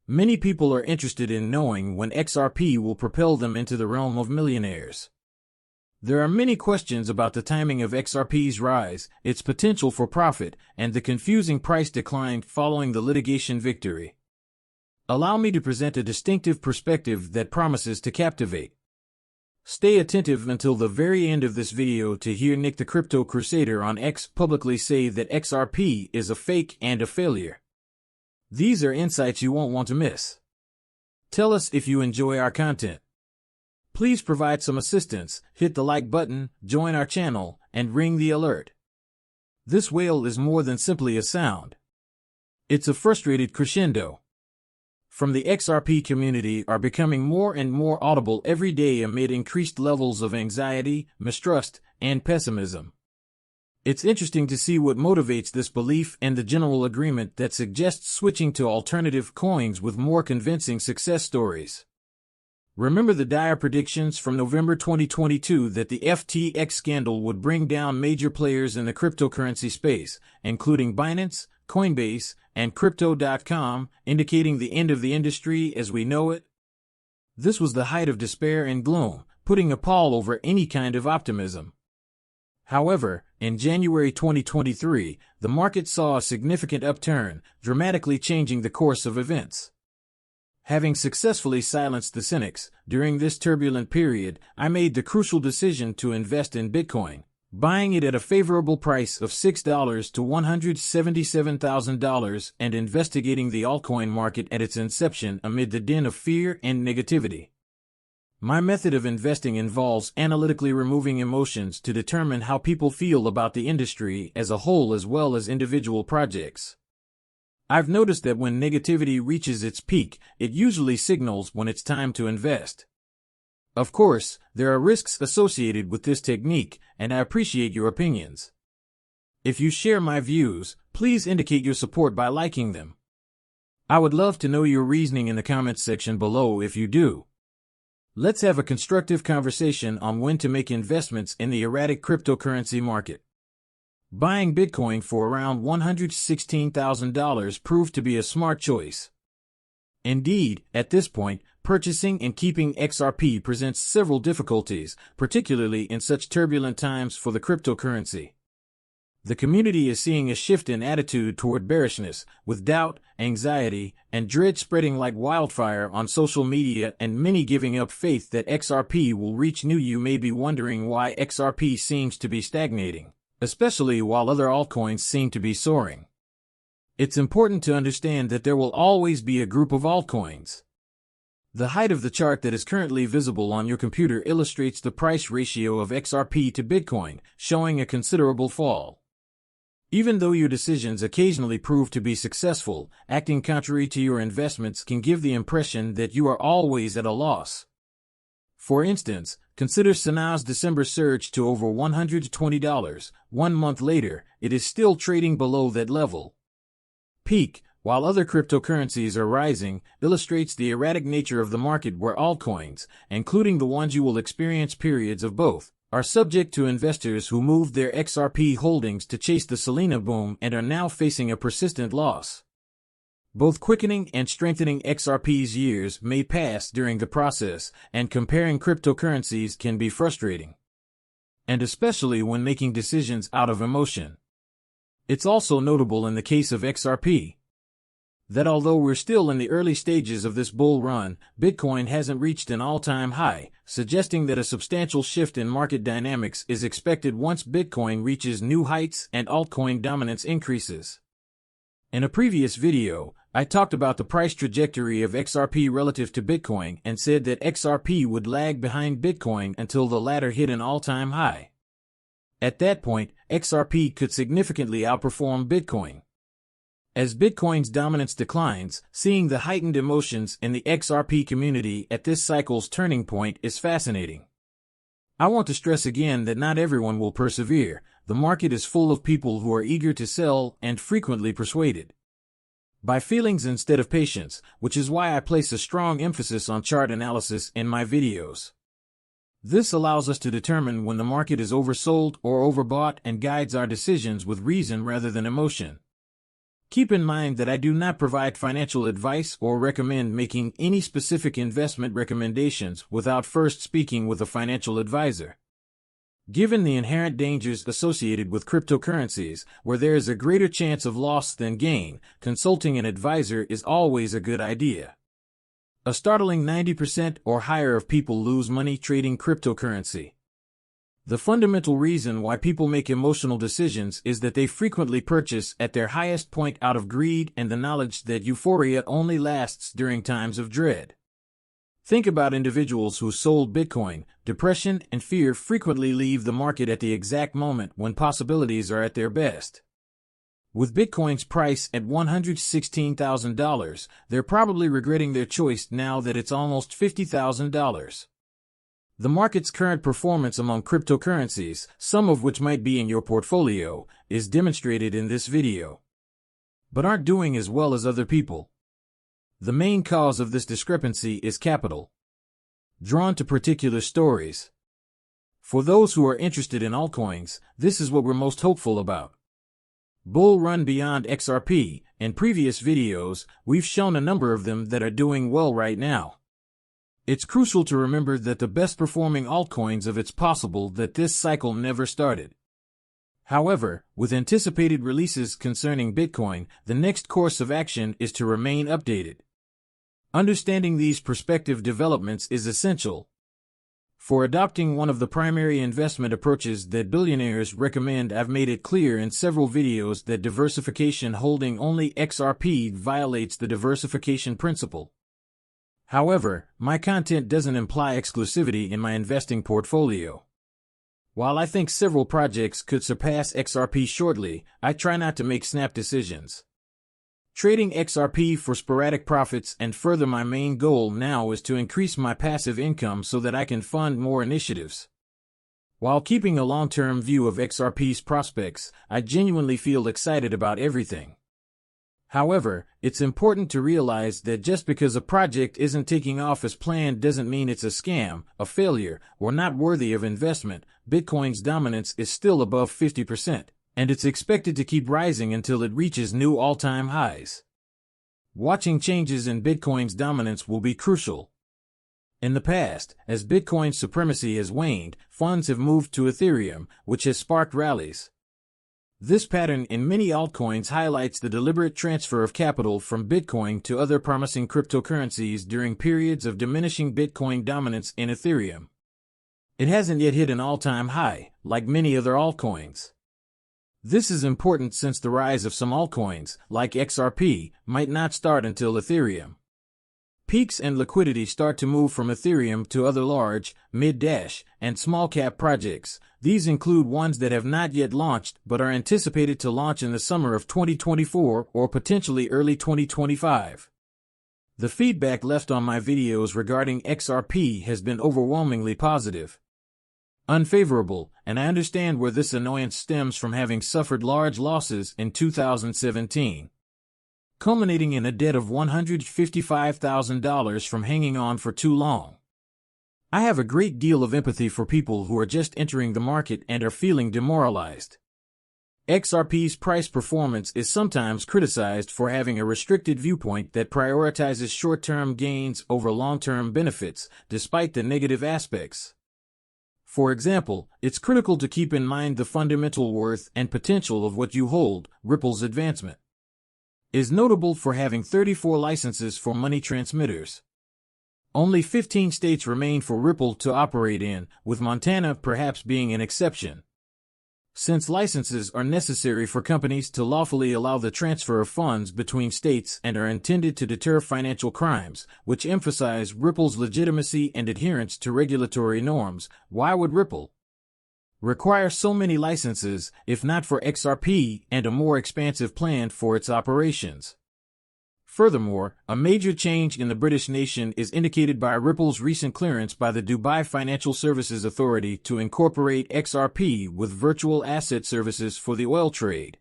Many people are interested in knowing when XRP will propel them into the realm of millionaires. There are many questions about the timing of XRP's rise, its potential for profit, and the confusing price decline following the litigation victory. Allow me to present a distinctive perspective that promises to captivate. Stay attentive until the very end of this video to hear Nick the Crypto Crusader on X publicly say that XRP is a fake and a failure. These are insights you won't want to miss. Tell us if you enjoy our content. Please provide some assistance, hit the like button, join our channel, and ring the alert. This wail is more than simply a sound. It's a frustrated crescendo. From the XRP community are becoming more and more audible every day amid increased levels of anxiety, mistrust, and pessimism. It's interesting to see what motivates this belief and the general agreement that suggests switching to alternative coins with more convincing success stories. Remember the dire predictions from November 2022 that the FTX scandal would bring down major players in the cryptocurrency space, including Binance, Coinbase, and Crypto.com, indicating the end of the industry as we know it? This was the height of despair and gloom, putting a pall over any kind of optimism. However, in January 2023, the market saw a significant upturn, dramatically changing the course of events. Having successfully silenced the cynics, during this turbulent period, I made the crucial decision to invest in Bitcoin, buying it at a favorable price of $6 to $177,000 and investigating the altcoin market at its inception amid the din of fear and negativity. My method of investing involves analytically removing emotions to determine how people feel about the industry as a whole as well as individual projects. I've noticed that when negativity reaches its peak, it usually signals when it's time to invest. Of course, there are risks associated with this technique, and I appreciate your opinions. If you share my views, please indicate your support by liking them. I would love to know your reasoning in the comments section below if you do. Let's have a constructive conversation on when to make investments in the erratic cryptocurrency market. Buying Bitcoin for around $116,000 proved to be a smart choice. Indeed, at this point, purchasing and keeping XRP presents several difficulties, particularly in such turbulent times for the cryptocurrency. The community is seeing a shift in attitude toward bearishness, with doubt, anxiety, and dread spreading like wildfire on social media and many giving up faith that XRP will reach new. You may be wondering why XRP seems to be stagnating, especially while other altcoins seem to be soaring. It's important to understand that there will always be a group of altcoins. The height of the chart that is currently visible on your computer illustrates the price ratio of XRP to Bitcoin, showing a considerable fall. Even though your decisions occasionally prove to be successful, acting contrary to your investments can give the impression that you are always at a loss. For instance, consider Sana's December surge to over $120. 1 month later, it is still trading below that level. Peak, while other cryptocurrencies are rising, illustrates the erratic nature of the market where altcoins, including the ones you will experience periods of both, are subject to investors who moved their XRP holdings to chase the Solana boom and are now facing a persistent loss. Both quickening and strengthening XRP's years may pass during the process, and comparing cryptocurrencies can be frustrating. And especially when making decisions out of emotion. It's also notable in the case of XRP that although we're still in the early stages of this bull run, Bitcoin hasn't reached an all-time high, suggesting that a substantial shift in market dynamics is expected once Bitcoin reaches new heights and altcoin dominance increases. In a previous video, I talked about the price trajectory of XRP relative to Bitcoin and said that XRP would lag behind Bitcoin until the latter hit an all-time high. At that point, XRP could significantly outperform Bitcoin. As Bitcoin's dominance declines, seeing the heightened emotions in the XRP community at this cycle's turning point is fascinating. I want to stress again that not everyone will persevere. The market is full of people who are eager to sell and frequently persuaded by feelings instead of patience, which is why I place a strong emphasis on chart analysis in my videos. This allows us to determine when the market is oversold or overbought and guides our decisions with reason rather than emotion. Keep in mind that I do not provide financial advice or recommend making any specific investment recommendations without first speaking with a financial advisor. Given the inherent dangers associated with cryptocurrencies, where there is a greater chance of loss than gain, consulting an advisor is always a good idea. A startling 90% or higher of people lose money trading cryptocurrency. The fundamental reason why people make emotional decisions is that they frequently purchase at their highest point out of greed and the knowledge that euphoria only lasts during times of dread. Think about individuals who sold Bitcoin. Depression and fear frequently leave the market at the exact moment when possibilities are at their best. With Bitcoin's price at $116,000, they're probably regretting their choice now that it's almost $50,000. The market's current performance among cryptocurrencies, some of which might be in your portfolio, is demonstrated in this video, but aren't doing as well as other people. The main cause of this discrepancy is capital, drawn to particular stories. For those who are interested in altcoins, this is what we're most hopeful about. Bull run beyond XRP. In previous videos, we've shown a number of them that are doing well right now. It's crucial to remember that the best performing altcoins of it's possible that this cycle never started. However, with anticipated releases concerning Bitcoin, the next course of action is to remain updated. Understanding these prospective developments is essential. For adopting one of the primary investment approaches that billionaires recommend, I've made it clear in several videos that diversification holding only XRP violates the diversification principle. However, my content doesn't imply exclusivity in my investing portfolio. While I think several projects could surpass XRP shortly, I try not to make snap decisions. Trading XRP for sporadic profits, and further, my main goal now is to increase my passive income so that I can fund more initiatives. While keeping a long-term view of XRP's prospects, I genuinely feel excited about everything. However, it's important to realize that just because a project isn't taking off as planned doesn't mean it's a scam, a failure, or not worthy of investment. Bitcoin's dominance is still above 50%, and it's expected to keep rising until it reaches new all-time highs. Watching changes in Bitcoin's dominance will be crucial. In the past, as Bitcoin's supremacy has waned, funds have moved to Ethereum, which has sparked rallies. This pattern in many altcoins highlights the deliberate transfer of capital from Bitcoin to other promising cryptocurrencies during periods of diminishing Bitcoin dominance in Ethereum. It hasn't yet hit an all-time high, like many other altcoins. This is important since the rise of some altcoins, like XRP, might not start until Ethereum. Peaks and liquidity start to move from Ethereum to other large, mid- and small-cap projects. These include ones that have not yet launched but are anticipated to launch in the summer of 2024 or potentially early 2025. The feedback left on my videos regarding XRP has been overwhelmingly positive. Unfavorable, and I understand where this annoyance stems from having suffered large losses in 2017. Culminating in a debt of $155,000 from hanging on for too long. I have a great deal of empathy for people who are just entering the market and are feeling demoralized. XRP's price performance is sometimes criticized for having a restricted viewpoint that prioritizes short-term gains over long-term benefits, despite the negative aspects. For example, it's critical to keep in mind the fundamental worth and potential of what you hold. Ripple's advancement is notable for having 34 licenses for money transmitters. Only 15 states remain for Ripple to operate in, with Montana perhaps being an exception. Since licenses are necessary for companies to lawfully allow the transfer of funds between states and are intended to deter financial crimes, which emphasize Ripple's legitimacy and adherence to regulatory norms, why would Ripple require so many licenses, if not for XRP and a more expansive plan for its operations? Furthermore, a major change in the British nation is indicated by Ripple's recent clearance by the Dubai Financial Services Authority to incorporate XRP with virtual asset services for the oil trade.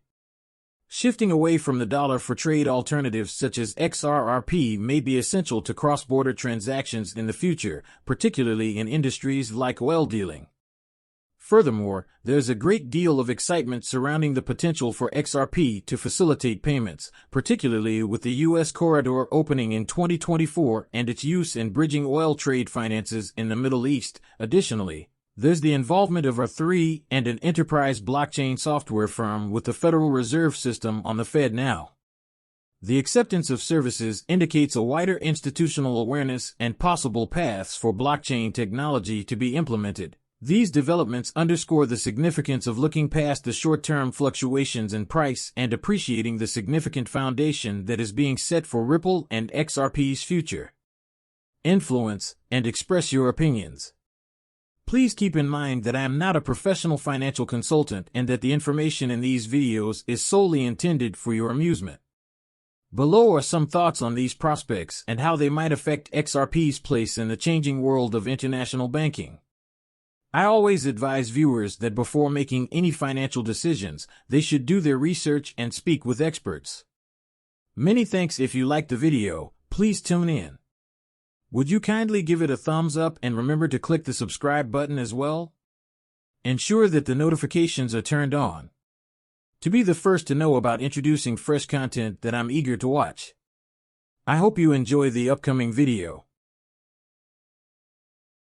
Shifting away from the dollar for trade alternatives such as XRP may be essential to cross-border transactions in the future, particularly in industries like oil dealing. Furthermore, there's a great deal of excitement surrounding the potential for XRP to facilitate payments, particularly with the U.S. corridor opening in 2024 and its use in bridging oil trade finances in the Middle East. Additionally, there's the involvement of R3 and an enterprise blockchain software firm with the Federal Reserve System on the Fed now. The acceptance of services indicates a wider institutional awareness and possible paths for blockchain technology to be implemented. These developments underscore the significance of looking past the short-term fluctuations in price and appreciating the significant foundation that is being set for Ripple and XRP's future. Influence and express your opinions. Please keep in mind that I am not a professional financial consultant and that the information in these videos is solely intended for your amusement. Below are some thoughts on these prospects and how they might affect XRP's place in the changing world of international banking. I always advise viewers that before making any financial decisions, they should do their research and speak with experts. Many thanks. If you liked the video, please tune in. Would you kindly give it a thumbs up and remember to click the subscribe button as well? Ensure that the notifications are turned on to be the first to know about introducing fresh content that I'm eager to watch. I hope you enjoy the upcoming video.